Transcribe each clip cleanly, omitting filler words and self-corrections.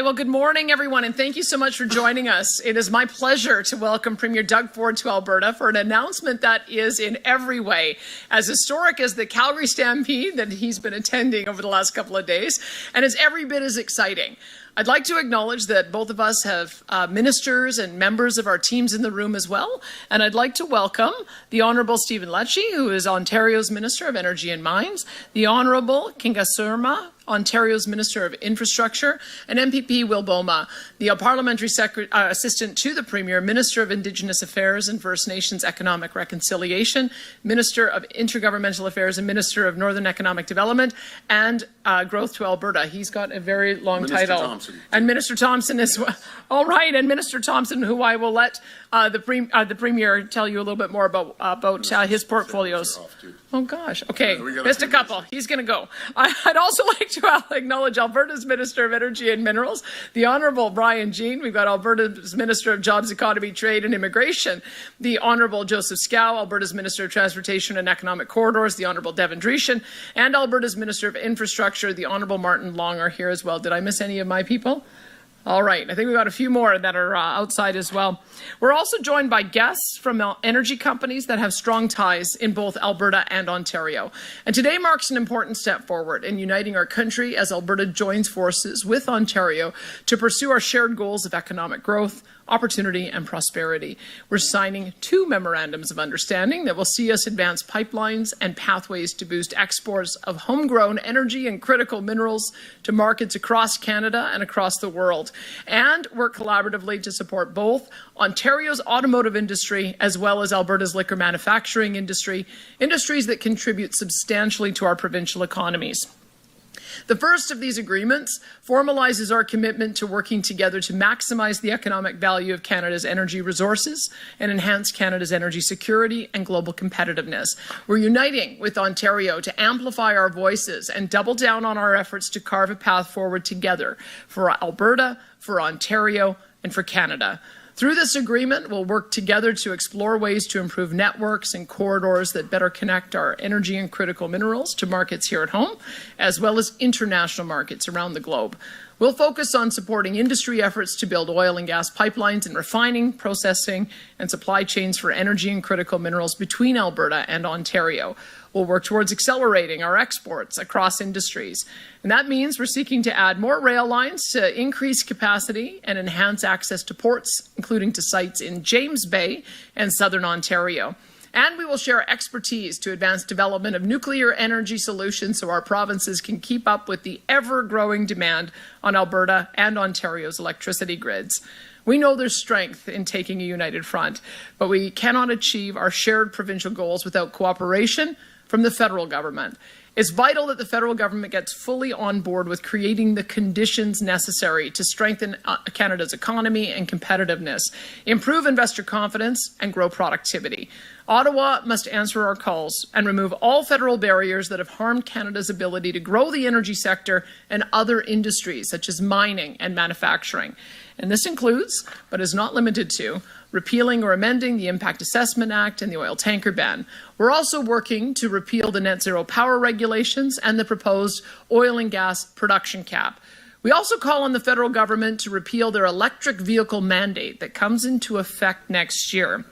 Well, good morning, everyone, and thank you so much for joining us. It is my pleasure to welcome Premier Doug Ford to Alberta for an announcement that is in every way as historic as the Calgary Stampede that he's been attending over the last couple of days, and is every bit as exciting. I'd like to acknowledge that both of us have ministers and members of our teams in the room as well, and I'd like to welcome the Honourable Stephen Lecce, who is Ontario's Minister of Energy and Mines, the Honourable Kinga Surma, Ontario's Minister of Infrastructure, and MPP Will Boma, the Parliamentary Assistant to the Premier, Minister of Indigenous Affairs and First Nations Economic Reconciliation, Minister of Intergovernmental Affairs and Minister of Northern Economic Development and Growth to Alberta. He's got a very long title. Thompson. And Minister Thompson as well. All right, and Minister Thompson, who I will let the Premier tell you a little bit more about his portfolios. Oh, gosh. Okay, missed a couple. He's going to go. I'd also like to acknowledge Alberta's Minister of Energy and Minerals, the Honourable Brian Jean. We've got Alberta's Minister of Jobs, Economy, Trade and Immigration, the Honourable Joseph Scow, Alberta's Minister of Transportation and Economic Corridors, the Honourable Devin Dreeshen, and Alberta's Minister of Infrastructure, the Honourable Martin Long are here as well. Did I miss any of my people? All right, I think we've got a few more that are outside as well. We're also joined by guests from energy companies that have strong ties in both Alberta and Ontario. And today marks an important step forward in uniting our country as Alberta joins forces with Ontario to pursue our shared goals of economic growth, opportunity and prosperity. We're signing 2 memorandums of understanding that will see us advance pipelines and pathways to boost exports of homegrown energy and critical minerals to markets across Canada and across the world, and work collaboratively to support both Ontario's automotive industry as well as Alberta's liquor manufacturing industry, industries that contribute substantially to our provincial economies. The first of these agreements formalizes our commitment to working together to maximize the economic value of Canada's energy resources and enhance Canada's energy security and global competitiveness. We're uniting with Ontario to amplify our voices and double down on our efforts to carve a path forward together for Alberta, for Ontario, and for Canada. Through this agreement, we'll work together to explore ways to improve networks and corridors that better connect our energy and critical minerals to markets here at home, as well as international markets around the globe. We'll focus on supporting industry efforts to build oil and gas pipelines and refining, processing, and supply chains for energy and critical minerals between Alberta and Ontario. We'll work towards accelerating our exports across industries. And that means we're seeking to add more rail lines to increase capacity and enhance access to ports, including to sites in James Bay and southern Ontario. And we will share expertise to advance development of nuclear energy solutions so our provinces can keep up with the ever-growing demand on Alberta and Ontario's electricity grids. We know there's strength in taking a united front, but we cannot achieve our shared provincial goals without cooperation from the federal government. It's vital that the federal government gets fully on board with creating the conditions necessary to strengthen Canada's economy and competitiveness, improve investor confidence, and grow productivity. Ottawa must answer our calls and remove all federal barriers that have harmed Canada's ability to grow the energy sector and other industries such as mining and manufacturing. And this includes, but is not limited to, repealing or amending the Impact Assessment Act and the oil tanker ban. We're also working to repeal the net zero power regulations and the proposed oil and gas production cap. We also call on the federal government to repeal their electric vehicle mandate that comes into effect next year.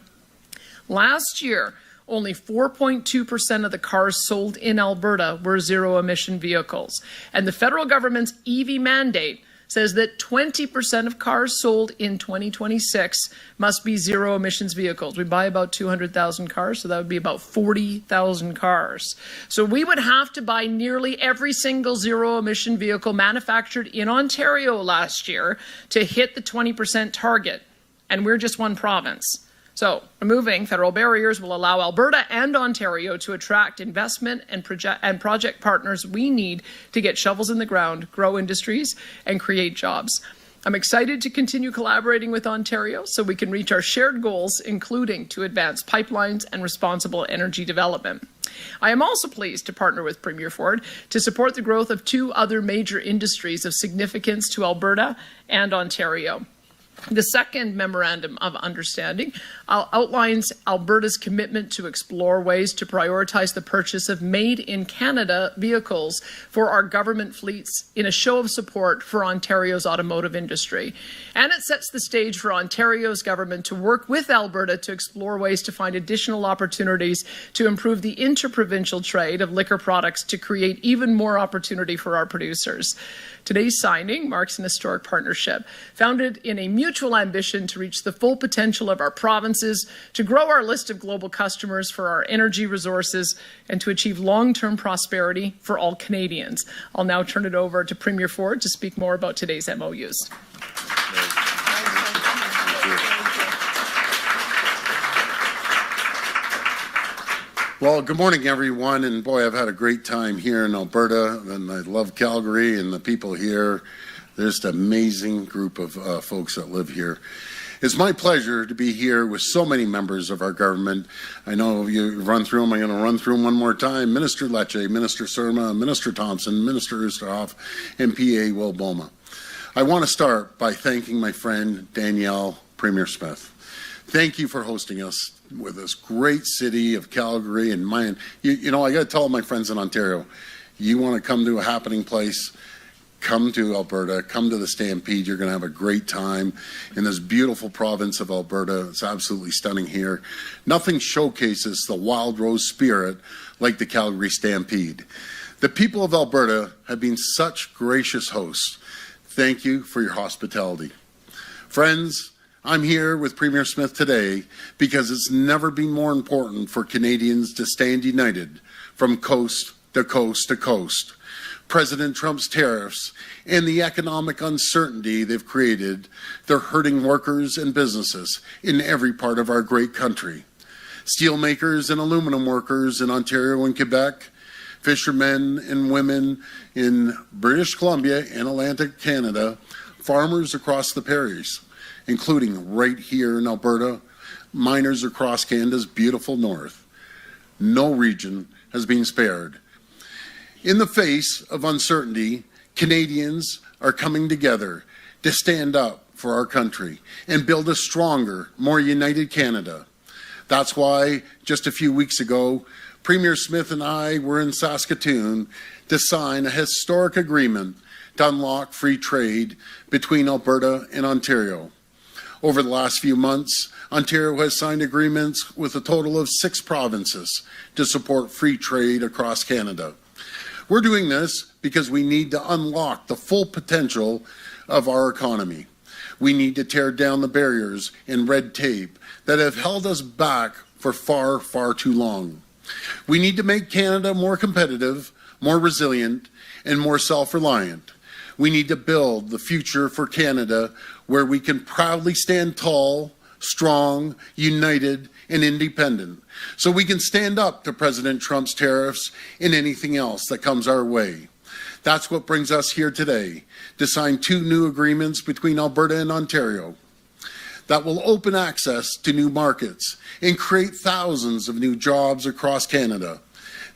Last year, only 4.2% of the cars sold in Alberta were zero-emission vehicles, and the federal government's EV mandate says that 20% of cars sold in 2026 must be zero-emissions vehicles. We buy about 200,000 cars, so that would be about 40,000 cars. So we would have to buy nearly every single zero-emission vehicle manufactured in Ontario last year to hit the 20% target, and we're just one province. So removing federal barriers will allow Alberta and Ontario to attract investment and project partners we need to get shovels in the ground, grow industries, and create jobs. I'm excited to continue collaborating with Ontario so we can reach our shared goals, including to advance pipelines and responsible energy development. I am also pleased to partner with Premier Ford to support the growth of 2 other major industries of significance to Alberta and Ontario. The second memorandum of understanding outlines Alberta's commitment to explore ways to prioritize the purchase of made-in-Canada vehicles for our government fleets in a show of support for Ontario's automotive industry. And it sets the stage for Ontario's government to work with Alberta to explore ways to find additional opportunities to improve the interprovincial trade of liquor products to create even more opportunity for our producers. Today's signing marks an historic partnership founded in a mutual ambition to reach the full potential of our provinces, to grow our list of global customers for our energy resources, and to achieve long-term prosperity for all Canadians. I'll now turn it over to Premier Ford to speak more about today's MOUs. Well, good morning, everyone, and boy, I've had a great time here in Alberta, and I love Calgary and the people here. There's an amazing group of folks that live here. It's my pleasure to be here with so many members of our government. I know you run through them. I'm going to run through them one more time. Minister Lecce, Minister Surma, Minister Thompson, Minister Oosterhoff, and PA Will Boma. I want to start by thanking my friend Danielle, Premier Smith. Thank you for hosting us with this great city of Calgary and mine. You know, I got to tell my friends in Ontario, you want to come to a happening place, come to Alberta, come to the Stampede. You're going to have a great time in this beautiful province of Alberta. It's absolutely stunning here. Nothing showcases the wild rose spirit like the Calgary Stampede. The people of Alberta have been such gracious hosts. Thank you for your hospitality. Friends, I'm here with Premier Smith today because it's never been more important for Canadians to stand united from coast to coast to coast. President Trump's tariffs and the economic uncertainty they've created, they're hurting workers and businesses in every part of our great country. Steelmakers and aluminum workers in Ontario and Quebec, fishermen and women in British Columbia and Atlantic Canada, farmers across the prairies, including right here in Alberta, miners across Canada's beautiful north. No region has been spared. In the face of uncertainty, Canadians are coming together to stand up for our country and build a stronger, more united Canada. That's why just a few weeks ago, Premier Smith and I were in Saskatoon to sign a historic agreement to unlock free trade between Alberta and Ontario. Over the last few months, Ontario has signed agreements with a total of 6 provinces to support free trade across Canada. We're doing this because we need to unlock the full potential of our economy. We need to tear down the barriers and red tape that have held us back for far, far too long. We need to make Canada more competitive, more resilient, and more self-reliant. We need to build the future for Canada where we can proudly stand tall, strong, united, and independent, so we can stand up to President Trump's tariffs and anything else that comes our way. That's what brings us here today, to sign 2 new agreements between Alberta and Ontario that will open access to new markets and create thousands of new jobs across Canada.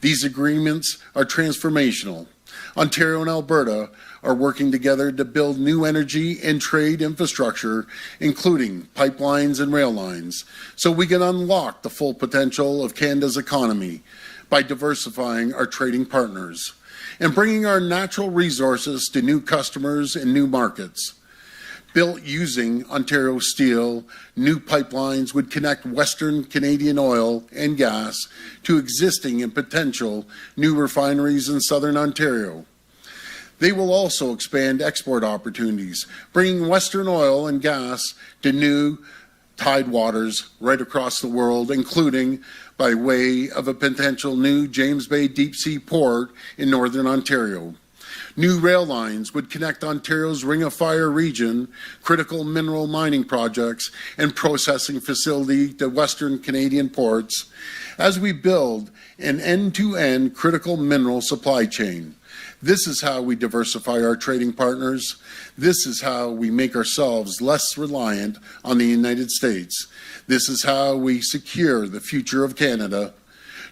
These agreements are transformational. Ontario and Alberta are working together to build new energy and trade infrastructure, including pipelines and rail lines, so we can unlock the full potential of Canada's economy by diversifying our trading partners and bringing our natural resources to new customers and new markets. Built using Ontario steel, new pipelines would connect Western Canadian oil and gas to existing and potential new refineries in Southern Ontario. They will also expand export opportunities, bringing Western oil and gas to new tidewaters right across the world, including by way of a potential new James Bay deep sea port in Northern Ontario. New rail lines would connect Ontario's Ring of Fire region, critical mineral mining projects, and processing facility to Western Canadian ports as we build an end-to-end critical mineral supply chain. This is how we diversify our trading partners. This is how we make ourselves less reliant on the United States. This is how we secure the future of Canada.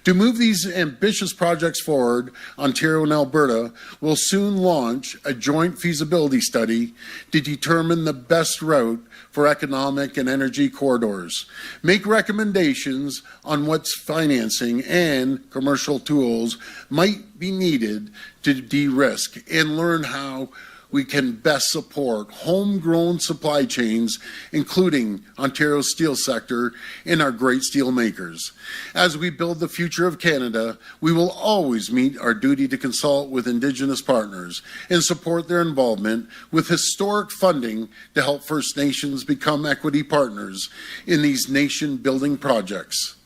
To move these ambitious projects forward, Ontario and Alberta will soon launch a joint feasibility study to determine the best route for economic and energy corridors, make recommendations on what financing and commercial tools might be needed to de-risk, and learn how we can best support homegrown supply chains, including Ontario's steel sector and our great steel makers. As we build the future of Canada, we will always meet our duty to consult with Indigenous partners and support their involvement with historic funding to help First Nations become equity partners in these nation-building projects.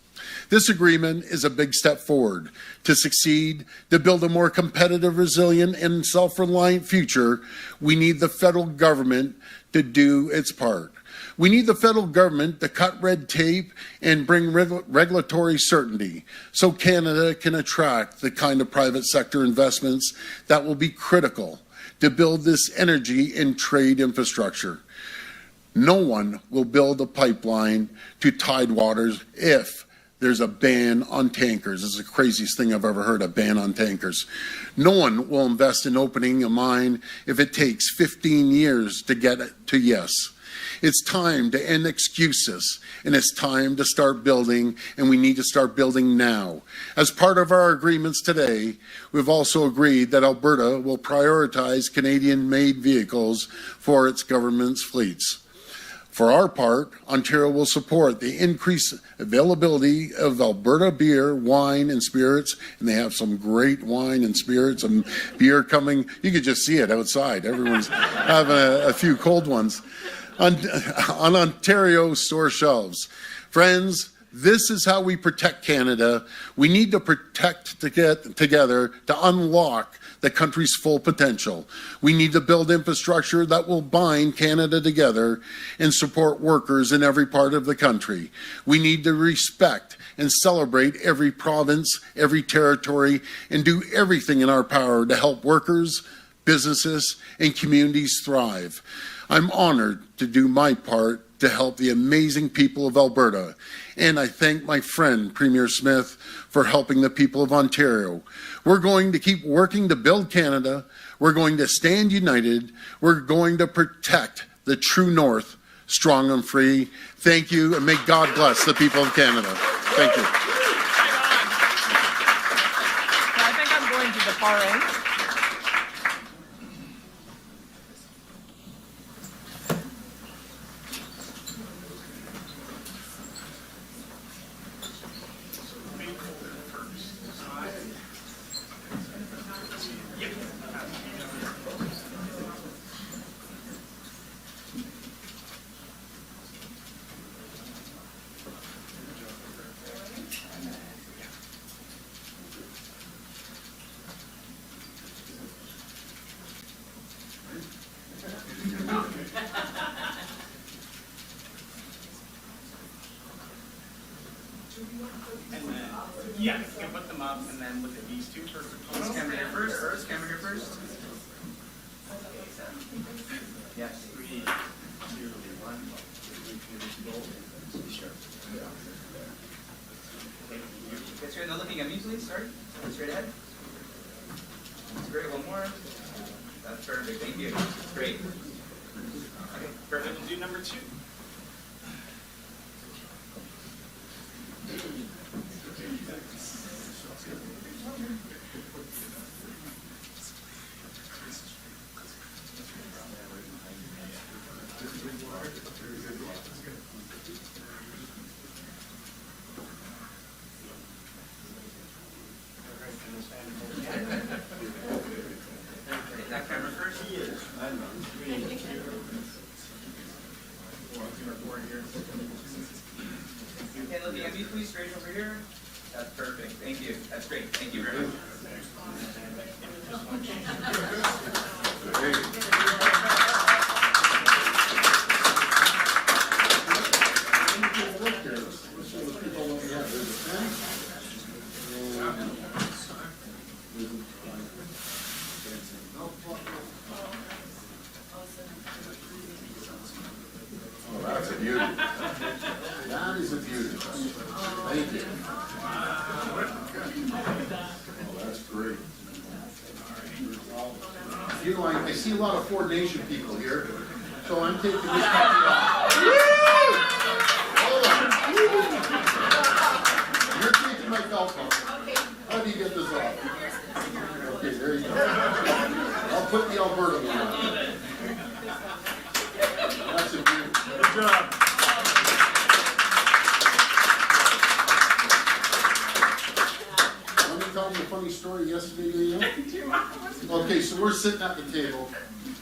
This agreement is a big step forward. To succeed, to build a more competitive, resilient, and self-reliant future, we need the federal government to do its part. We need the federal government to cut red tape and bring regulatory certainty so Canada can attract the kind of private sector investments that will be critical to build this energy and trade infrastructure. No one will build a pipeline to Tidewaters if there's a ban on tankers. This is the craziest thing I've ever heard, a ban on tankers. No one will invest in opening a mine if it takes 15 years to get it to yes. It's time to end excuses, and it's time to start building, and we need to start building now. As part of our agreements today, we've also agreed that Alberta will prioritize Canadian-made vehicles for its government's fleets. For our part, Ontario will support the increased availability of Alberta beer, wine, and spirits, and they have some great wine and spirits and beer coming. You could just see it outside. Everyone's having a few cold ones on Ontario store shelves. Friends, this is how we protect Canada. We need to protect to get together to unlock the country's full potential. We need to build infrastructure that will bind Canada together and support workers in every part of the country. We need to respect and celebrate every province, every territory, and do everything in our power to help workers, businesses, and communities thrive. I'm honored to do my part to help the amazing people of Alberta. And I thank my friend, Premier Smith, for helping the people of Ontario. We're going to keep working to build Canada. We're going to stand united. We're going to protect the true north, strong and free. Thank you, and may God bless the people of Canada. Thank you. I think I'm going to the far end. Yeah, you can put them up and then look at these two first. Camera here first. Camera here first. Yes. 3, 2, 1. Sure. Okay, straight now looking at me, please. Sorry. Straight ahead. That's great. One more. That's perfect. Thank you. Great. Okay, perfect. We'll do number 2. That camera first? He is. I know. 3, 2, 4 here. Okay, looking at me, please, straight over here. That's perfect. Thank you. That's great. Thank you very much. Oh, that's a beauty. That is a beauty. Thank you. You know, I see a lot of Ford Nation people here, so I'm taking this puppy off. Hold on. You're taking my belt off. How do you get this off? Okay, there you go. I'll put the Alberta one on. That's a good job. Let me tell you a funny story yesterday, Daniel. Okay, so we're sitting at the table,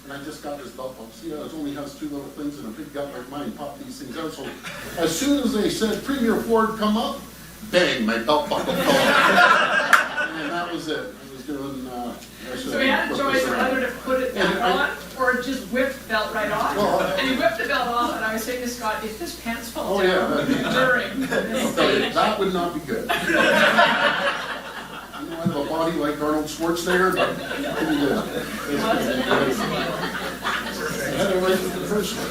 and I just got this belt buckle. See how it only has two little things and a big gut like mine. Pop these things out. So as soon as they said Premier Ford come up, bang, my belt buckle fell off. And that was it. I was doing. So he had a choice of whether to put it back on or just whip the belt right off. And he whipped the belt off, and I was saying to Scott, if his pants fall down during this that would not be good. I have a body like Arnold Schwarzenegger, but pretty good. I had it right from the first one.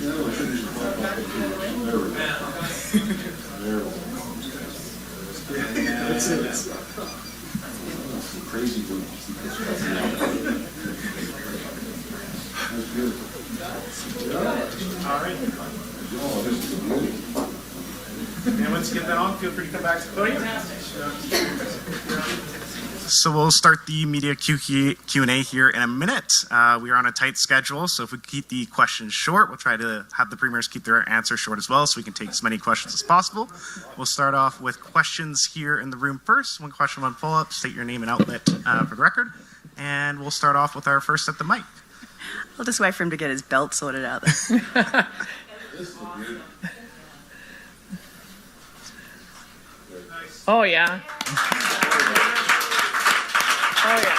There we go. There we go. That's it. That's crazy when you see this stuff. That's beautiful. Yeah. All right. Oh, this is amazing. And once you get that on, feel free to come back to the podium. So we'll start the media Q&A here in a minute. We are on a tight schedule, so if we keep the questions short, we'll try to have the premiers keep their answers short as well, so we can take as many questions as possible. We'll start off with questions here in the room first. One question, one follow-up. State your name and outlet for the record. And we'll start off with our first at the mic. I'll just wait for him to get his belt sorted out. Oh, yeah. Oh, yeah.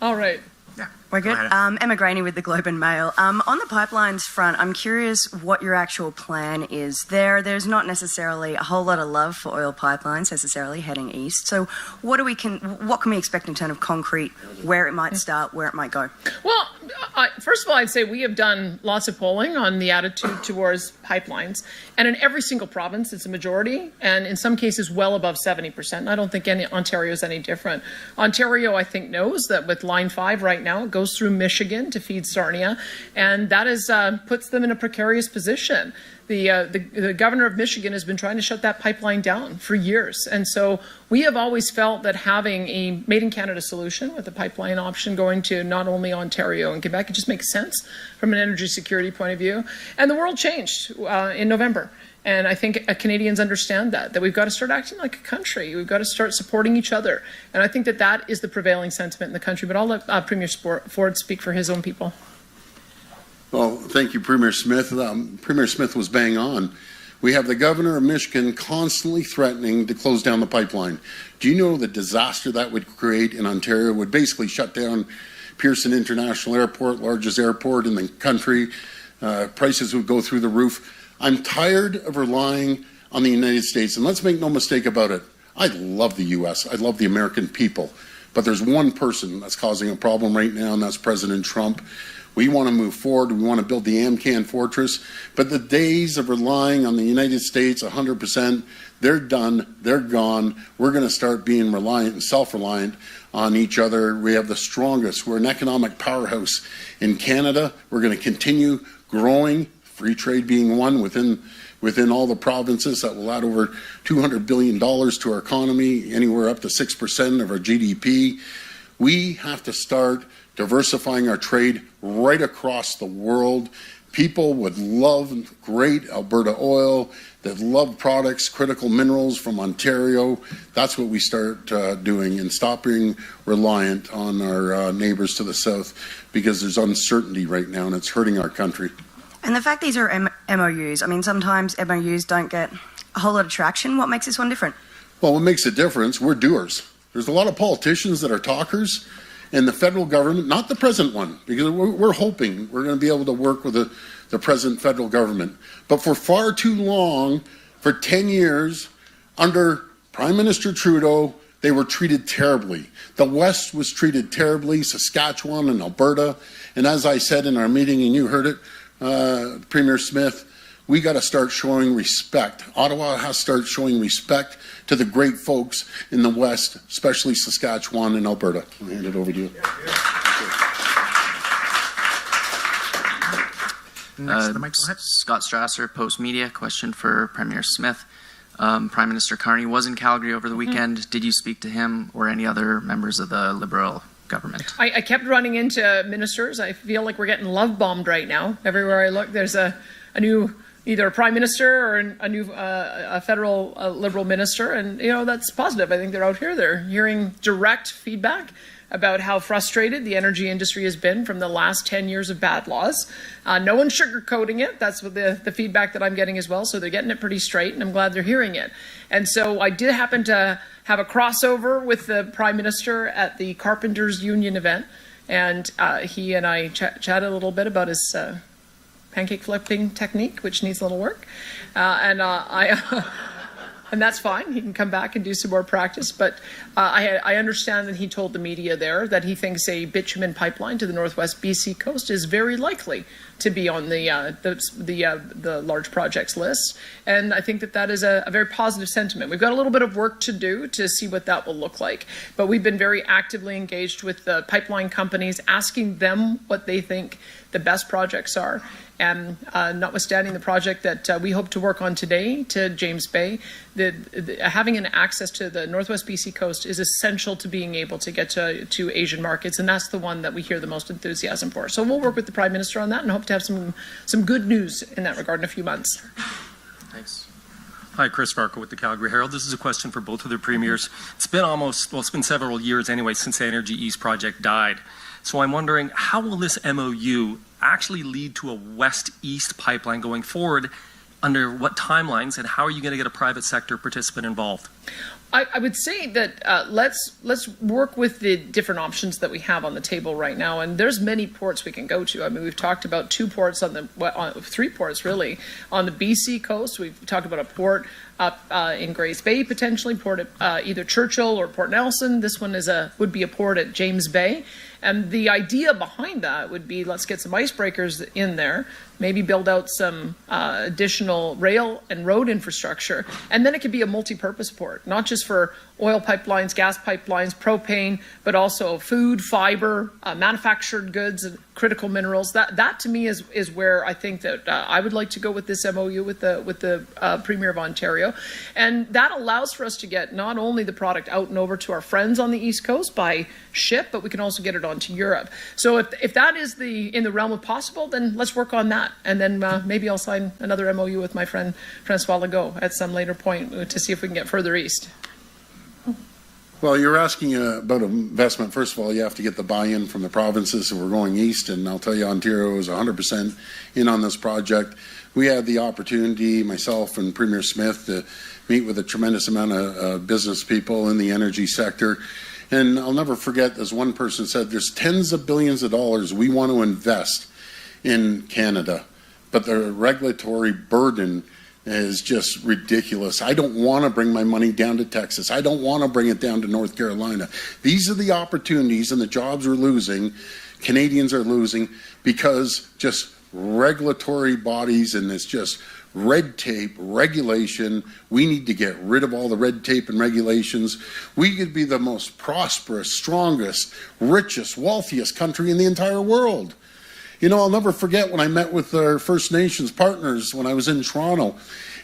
All right. Yeah. We're good. Emma Graney with the Globe and Mail. On the pipelines front, I'm curious what your actual plan is there. There's not necessarily a whole lot of love for oil pipelines necessarily heading east. So what can we expect in terms of concrete, where it might start, where it might go? Well, first of all, I'd say we have done lots of polling on the attitude towards pipelines. And in every single province, it's a majority, and in some cases well above 70%. And I don't think Ontario is any different. Ontario, I think, knows that with Line 5 right now, it goes through Michigan to feed Sarnia, and that is puts them in a precarious position. The governor of Michigan has been trying to shut that pipeline down for years. And so we have always felt that having a Made in Canada solution with a pipeline option going to not only Ontario and Quebec, it just makes sense from an energy security point of view. And the world changed in November. And I think Canadians understand that we've got to start acting like a country. We've got to start supporting each other. And I think that is the prevailing sentiment in the country. But I'll let Premier Ford speak for his own people. Well, thank you, Premier Smith. Premier Smith was bang on. We have the governor of Michigan constantly threatening to close down the pipeline. Do you know the disaster that would create in Ontario? It would basically shut down Pearson International Airport, largest airport in the country. Prices would go through the roof. I'm tired of relying on the United States. And let's make no mistake about it. I love the U.S. I love the American people. But there's one person that's causing a problem right now, and that's President Trump. We want to move forward. We want to build the AMCAN fortress. But the days of relying on the United States 100%, they're done. They're gone. We're going to start being reliant and self-reliant on each other. We have the strongest. We're an economic powerhouse in Canada. We're going to continue growing, free trade being one within all the provinces. That will add over $200 billion to our economy, anywhere up to 6% of our GDP. We have to start diversifying our trade right across the world. People would love great Alberta oil, that love products, critical minerals from Ontario. That's what we start doing, and stop being reliant on our neighbors to the south, because there's uncertainty right now and it's hurting our country. And the fact these are MOUs, I mean, sometimes MOUs don't get a whole lot of traction. What makes this one different? Well, what makes a difference, we're doers. There's a lot of politicians that are talkers, and the federal government, not the present one, because we're hoping we're going to be able to work with the present federal government. But for far too long, for 10 years, under Prime Minister Trudeau, they were treated terribly. The West was treated terribly, Saskatchewan and Alberta. And as I said in our meeting, and you heard it, Premier Smith, we got to start showing respect. Ottawa has to start showing respect to the great folks in the West, especially Saskatchewan and Alberta. I'll hand it over to you. Next to the mic, go ahead. Scott Strasser, Post Media. Question for Premier Smith. Prime Minister Carney was in Calgary over the weekend. Did you speak to him or any other members of the Liberal government? I kept running into ministers. I feel like we're getting love bombed right now. Everywhere I look, there's a new, either a prime minister or a new a federal Liberal minister, and that's positive. I think they're out here. They're hearing direct feedback about how frustrated the energy industry has been from the last 10 years of bad laws. No one's sugarcoating it. That's what the feedback that I'm getting as well. So they're getting it pretty straight, and I'm glad they're hearing it. And so I did happen to have a crossover with the Prime Minister at the Carpenters Union event, and he and I chatted a little bit about his pancake flipping technique, which needs a little work. And that's fine. He can come back and do some more practice. But I understand that he told the media there that he thinks a bitumen pipeline to the northwest BC coast is very likely to be on the large projects list. And I think that is a very positive sentiment. We've got a little bit of work to do to see what that will look like. But we've been very actively engaged with the pipeline companies, asking them what they think the best projects are. And notwithstanding the project that we hope to work on today to James Bay, having an access to the northwest BC coast is essential to being able to get to Asian markets, and that's the one that we hear the most enthusiasm for. So we'll work with the Prime Minister on that and hope to have some good news in that regard in a few months. Thanks. Hi, Chris Farco with the Calgary Herald. This is a question for both of the premiers. It's been several years anyway since the Energy East project died. So I'm wondering, how will this MOU actually lead to a west-east pipeline going forward? Under what timelines, and how are you going to get a private sector participant involved? I would say that let's work with the different options that we have on the table right now, and there's many ports we can go to. I mean, we've talked about 2 ports on three ports really on the BC coast. We've talked about a port up in Grays Bay, potentially port at either Churchill or Port Nelson. This one would be a port at James Bay. And the idea behind that would be, let's get some icebreakers in there, maybe build out some additional rail and road infrastructure, and then it could be a multi-purpose port, not just for oil pipelines, gas pipelines, propane, but also food, fiber, manufactured goods, and critical minerals. That to me is where I think that I would like to go with this MOU with the Premier of Ontario, and that allows for us to get not only the product out and over to our friends on the East Coast by ship, but we can also get it onto Europe. So if that is in the realm of possible, then let's work on that, and then maybe I'll sign another MOU with my friend Francois Legault at some later point to see if we can get further east. Well, you're asking about investment. First of all, you have to get the buy-in from the provinces, so we're going east, and I'll tell you, Ontario is 100% in on this project. We had the opportunity, myself and Premier Smith, to meet with a tremendous amount of business people in the energy sector. And I'll never forget, as one person said, there's tens of billions of dollars we want to invest in Canada, but the regulatory burden is just ridiculous. I don't want to bring my money down to Texas. I don't want to bring it down to North Carolina. These are the opportunities and the jobs we're losing, Canadians are losing, because just regulatory bodies and it's just red tape, regulation. We need to get rid of all the red tape and regulations. We could be the most prosperous, strongest, richest, wealthiest country in the entire world. You know, I'll never forget when I met with our First Nations partners when I was in Toronto,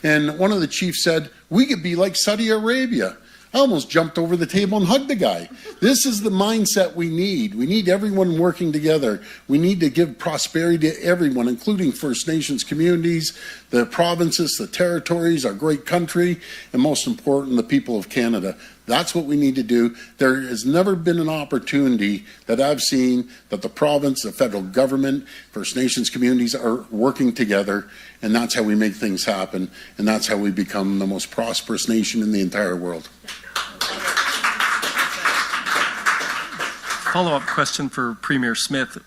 and one of the chiefs said, we could be like Saudi Arabia. I almost jumped over the table and hugged the guy. This is the mindset we need. We need everyone working together. We need to give prosperity to everyone, including First Nations communities, the provinces, the territories, our great country, and most important, the people of Canada. That's what we need to do. There has never been an opportunity that I've seen that the province, the federal government, First Nations communities are working together, and that's how we make things happen, and that's how we become the most prosperous nation in the entire world. Follow-up question for Premier Smith.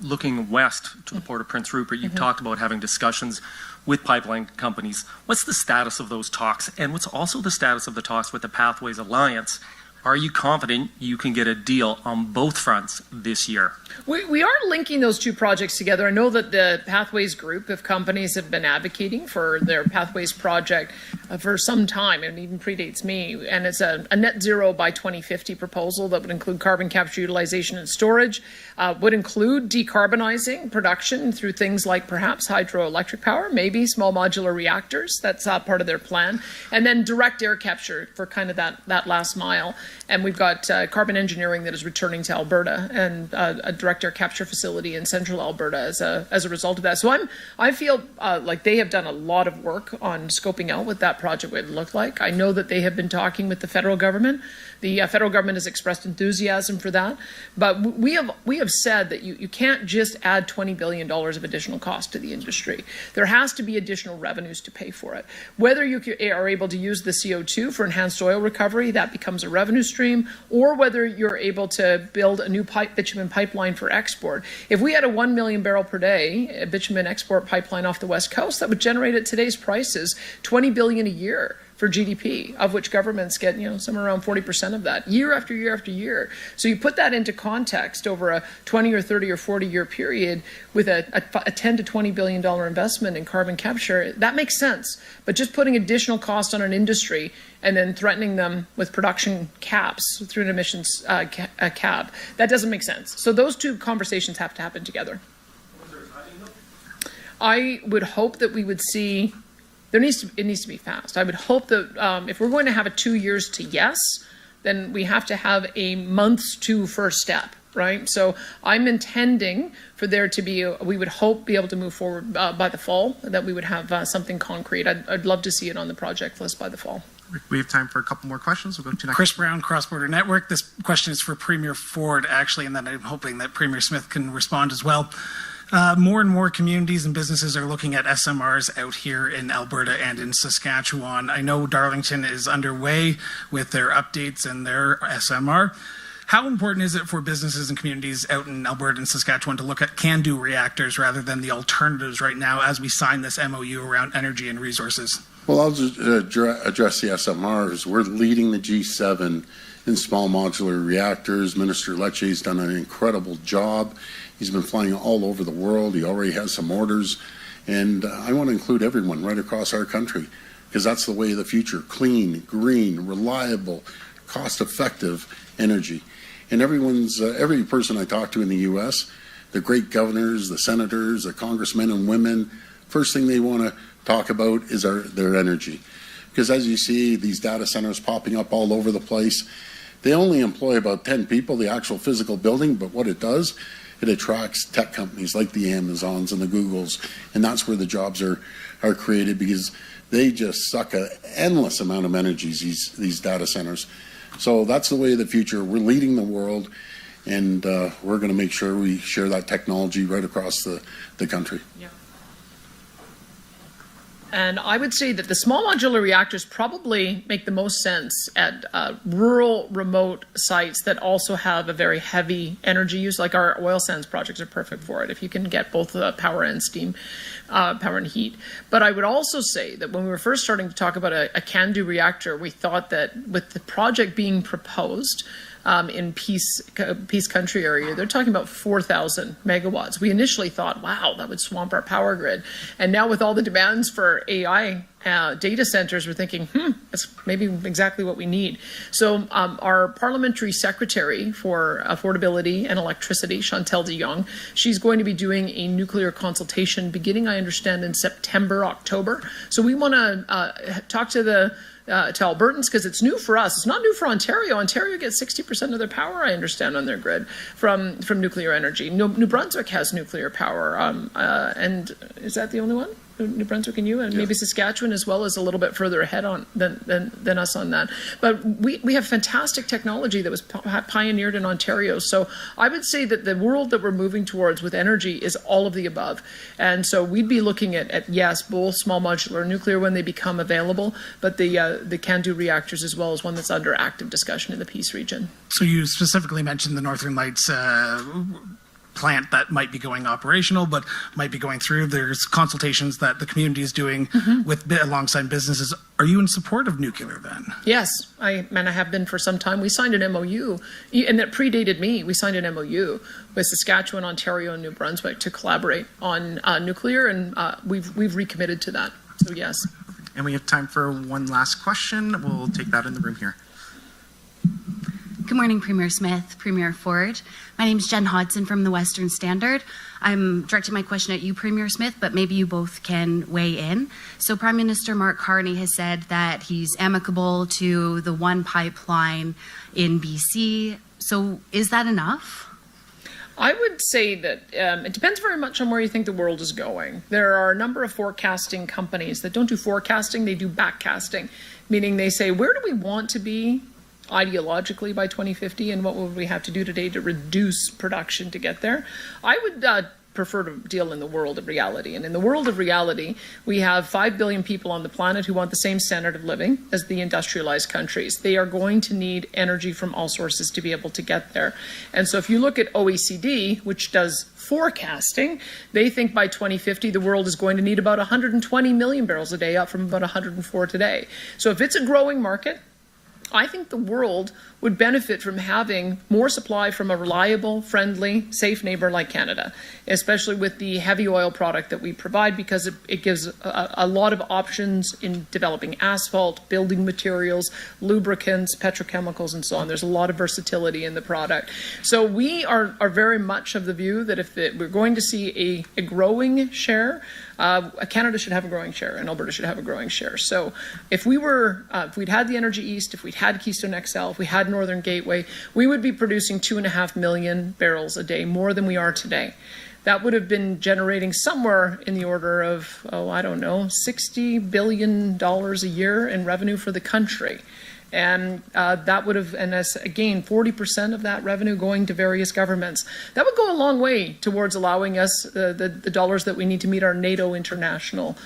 Looking west to the Port of Prince Rupert, you've talked about having discussions with pipeline companies. What's the status of those talks, and what's also the status of the talks with the Pathways Alliance? Are you confident you can get a deal on both fronts this year? We are linking those two projects together. I know that the Pathways group of companies have been advocating for their Pathways project for some time, and even predates me. And it's a net zero by 2050 proposal that would include carbon capture, utilization, and storage, would include decarbonizing production through things like perhaps hydroelectric power, maybe small modular reactors. That's part of their plan. And then direct air capture for kind of that last mile. And we've got carbon engineering that is returning to Alberta, and a direct air capture facility in central Alberta as a result of that. So I feel like they have done a lot of work on scoping out what that project would look like. I know that they have been talking with the federal government. The federal government has expressed enthusiasm for that, but we have said that you can't just add $20 billion of additional cost to the industry. There has to be additional revenues to pay for it. Whether you are able to use the CO2 for enhanced oil recovery, that becomes a revenue stream, or whether you're able to build a new bitumen pipeline for export. If we had a 1 million barrel per day bitumen export pipeline off the West Coast, that would generate at today's prices $20 billion a year for GDP, of which governments get, somewhere around 40% of that, year after year after year. So you put that into context over a 20 or 30 or 40 year period with a $10 to $20 billion investment in carbon capture, that makes sense. But just putting additional cost on an industry and then threatening them with production caps through an emissions cap, that doesn't make sense. So those two conversations have to happen together. I would hope that we would see, it needs to be fast. I would hope that if we're going to have a 2 years to yes, then we have to have a months to first step, right? So I'm intending for there to be, we would hope be able to move forward by the fall, that we would have something concrete. I'd love to see it on the project list by the fall. We have time for a couple more questions. We'll go to next. Chris Brown, Cross Border Network. This question is for Premier Ford, actually, and then I'm hoping that Premier Smith can respond as well. More and more communities and businesses are looking at SMRs out here in Alberta and in Saskatchewan. I know Darlington is underway with their updates and their SMR. How important is it for businesses and communities out in Alberta and Saskatchewan to look at can-do reactors rather than the alternatives right now as we sign this MOU around energy and resources? Well, I'll just address the SMRs. We're leading the G7 in small modular reactors. Minister Lecce's done an incredible job. He's been flying all over the world. He already has some orders. And I want to include everyone right across our country, because that's the way of the future. Clean, green, reliable, cost-effective energy. And every person I talk to in the U.S., the great governors, the senators, the congressmen and women, first thing they want to talk about is their energy. Because as you see, these data centers popping up all over the place, they only employ about 10 people, the actual physical building, but what it does, it attracts tech companies like the Amazons and the Googles, and that's where the jobs are created, because they just suck an endless amount of energy, these data centers. So that's the way of the future. We're leading the world, and we're going to make sure we share that technology right across the country. Yeah. And I would say that the small modular reactors probably make the most sense at rural, remote sites that also have a very heavy energy use, like our oil sands projects are perfect for it, if you can get both power and steam, power and heat. But I would also say that when we were first starting to talk about a can-do reactor, we thought that with the project being proposed, in Peace Country area, they're talking about 4,000 megawatts. We initially thought, wow, that would swamp our power grid. And now with all the demands for AI data centers, we're thinking, that's maybe exactly what we need. So our parliamentary secretary for affordability and electricity, Chantal de Jong, she's going to be doing a nuclear consultation beginning, I understand, in September, October. So we want to talk to Albertans, because it's new for us. It's not new for Ontario. Ontario gets 60% of their power, I understand, on their grid from nuclear energy. New Brunswick has nuclear power, and is that the only one? New Brunswick and you, and maybe Saskatchewan as well, is a little bit further ahead than us on that. But we have fantastic technology that was pioneered in Ontario. So I would say that the world that we're moving towards with energy is all of the above. And so we'd be looking at yes, both small modular nuclear when they become available, but the can-do reactors as well is one that's under active discussion in the Peace region. So you specifically mentioned the Northern Lights plant that might be going operational, but might be going through. There's consultations that the community is doing with alongside businesses. Are you in support of nuclear then? Yes, I have been for some time. We signed an MOU, and that predated me. We signed an MOU with Saskatchewan, Ontario, and New Brunswick to collaborate on nuclear, and we've recommitted to that. So yes. And we have time for one last question. We'll take that in the room here. Good morning, Premier Smith, Premier Ford. My name is Jen Hodson from the Western Standard. I'm directing my question at you, Premier Smith, but maybe you both can weigh in. So Prime Minister Mark Carney has said that he's amicable to the one pipeline in BC. So is that enough? I would say that it depends very much on where you think the world is going. There are a number of forecasting companies that don't do forecasting, they do backcasting, meaning they say, where do we want to be ideologically by 2050 and what would we have to do today to reduce production to get there? I would prefer to deal in the world of reality. And in the world of reality, we have 5 billion people on the planet who want the same standard of living as the industrialized countries. They are going to need energy from all sources to be able to get there. And so if you look at OECD, which does forecasting, they think by 2050 the world is going to need about 120 million barrels a day, up from about 104 today. So if it's a growing market, I think the world would benefit from having more supply from a reliable, friendly, safe neighbor like Canada, especially with the heavy oil product that we provide, because it gives a lot of options in developing asphalt, building materials, lubricants, petrochemicals, and so on. There's a lot of versatility in the product. So we are very much of the view that if we're going to see a growing share, Canada should have a growing share and Alberta should have a growing share. So if we'd had the Energy East, if we'd had Keystone XL, if we had Northern Gateway, we would be producing 2.5 million barrels a day, more than we are today. That would have been generating somewhere in the order of, $60 billion a year in revenue for the country. And that would have, and as again, 40% of that revenue going to various governments. That would go a long way towards allowing us the dollars that we need to meet our NATO international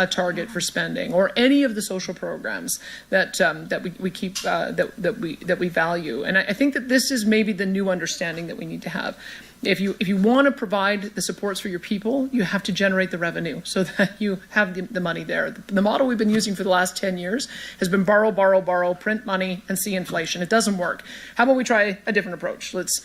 target for spending, or any of the social programs that we keep that we value. And I think that this is maybe the new understanding that we need to have. If you want to provide the supports for your people, you have to generate the revenue so that you have the money there. The model we've been using for the last 10 years has been borrow, borrow, borrow, print money, and see inflation. It doesn't work. How about we try a different approach? Let's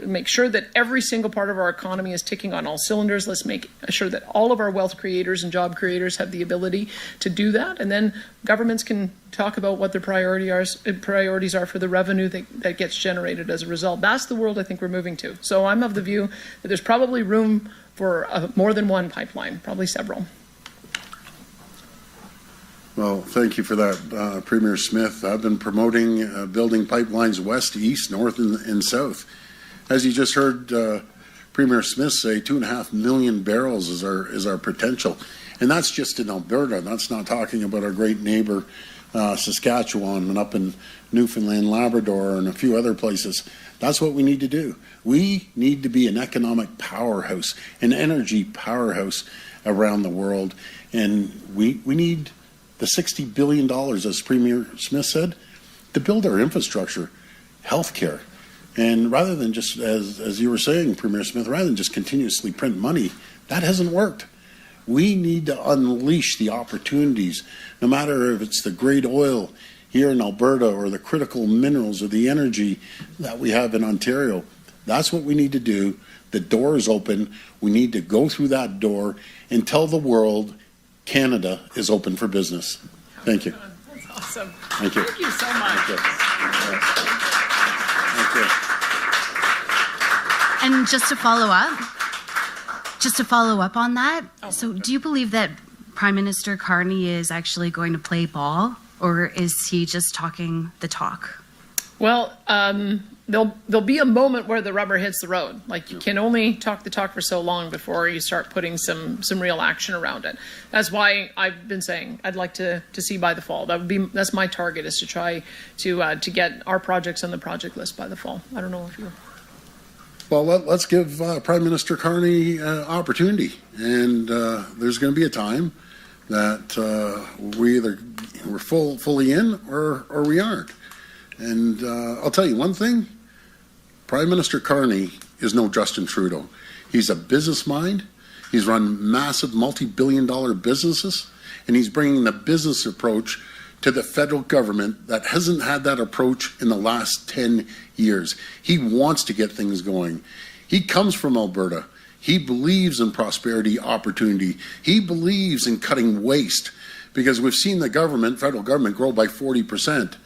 make sure that every single part of our economy is ticking on all cylinders. Let's make sure that all of our wealth creators and job creators have the ability to do that. And then governments can talk about what their priorities are for the revenue that gets generated as a result. That's the world I think we're moving to. So I'm of the view that there's probably room for more than one pipeline, probably several. Well, thank you for that, Premier Smith. I've been promoting building pipelines west, east, north, and south. As you just heard Premier Smith say, 2.5 million barrels is our potential. And that's just in Alberta. That's not talking about our great neighbor, Saskatchewan, and up in Newfoundland, Labrador, and a few other places. That's what we need to do. We need to be an economic powerhouse, an energy powerhouse around the world. And we need the $60 billion, as Premier Smith said, to build our infrastructure, healthcare. And rather than just, as you were saying, Premier Smith, rather than just continuously print money, that hasn't worked. We need to unleash the opportunities, no matter if it's the great oil here in Alberta or the critical minerals or the energy that we have in Ontario. That's what we need to do. The door is open. We need to go through that door and tell the world Canada is open for business. Thank you. That's awesome. Thank you. Thank you so much. Thank you. Thank you. And just to follow up on that, so do you believe that Prime Minister Carney is actually going to play ball, or is he just talking the talk? Well, there'll be a moment where the rubber hits the road. Like, you can only talk the talk for so long before you start putting some real action around it. That's why I've been saying I'd like to see by the fall. That's my target, is to try to get our projects on the project list by the fall. I don't know if you. Well, let's give Prime Minister Carney opportunity, and there's going to be a time that we're fully in or we aren't. And I'll tell you one thing: Prime Minister Carney is no Justin Trudeau. He's a business mind. He's run massive multi-billion-dollar businesses, and he's bringing the business approach to the federal government that hasn't had that approach in the last 10 years. He wants to get things going. He comes from Alberta. He believes in prosperity, opportunity. He believes in cutting waste, because we've seen the government, federal government, grow by 40%.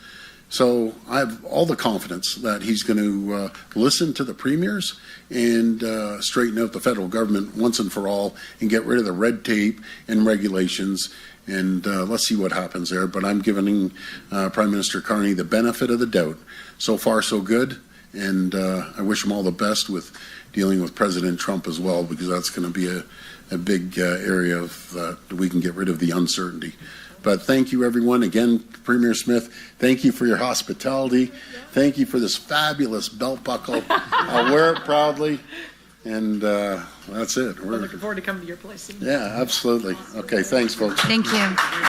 So I have all the confidence that he's going to listen to the premiers and straighten out the federal government once and for all and get rid of the red tape and regulations. And let's see what happens there. But I'm giving Prime Minister Carney the benefit of the doubt. So far, so good. And I wish him all the best with dealing with President Trump as well, because that's going to be a big area of that we can get rid of the uncertainty. But thank you, everyone. Again, Premier Smith, thank you for your hospitality. Thank you for this fabulous belt buckle. I'll wear it proudly. And that's it. We're looking forward to coming to your place soon. Yeah, absolutely. Okay, thanks, folks. Thank you.